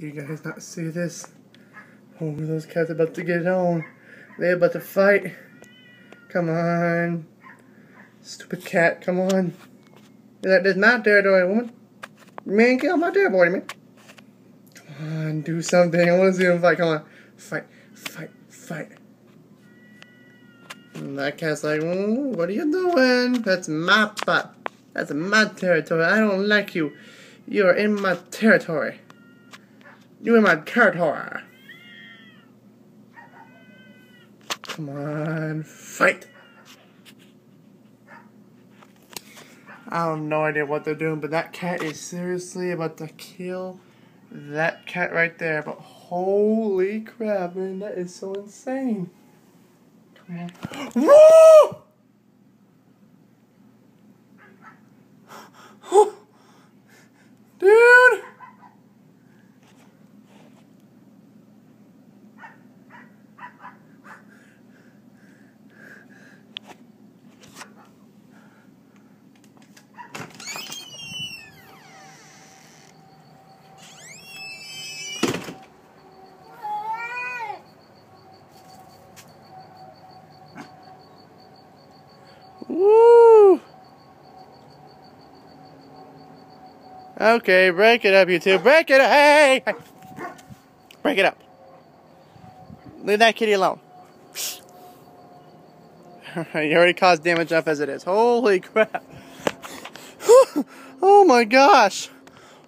Do you guys not see this? Oh, those cats are about to get it on. They're about to fight. Come on. Stupid cat, come on. This is my territory, woman. Man, get off my territory, man. Come on, do something. I want to see them fight. Come on. Fight, fight, fight. And that cat's like, what are you doing? That's my spot. That's my territory. I don't like you. You are in my territory. You're in my territory. Come on, fight. I have no idea what they're doing, but that cat is seriously about to kill that cat right there. But holy crap, man, that is so insane. Come on. Woo! Dude! Woo! Okay, break it up, you two. Break it up! Hey! Break it up. Leave that kitty alone. You already caused damage enough as it is. Holy crap. Oh my gosh.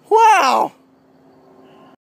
Wow!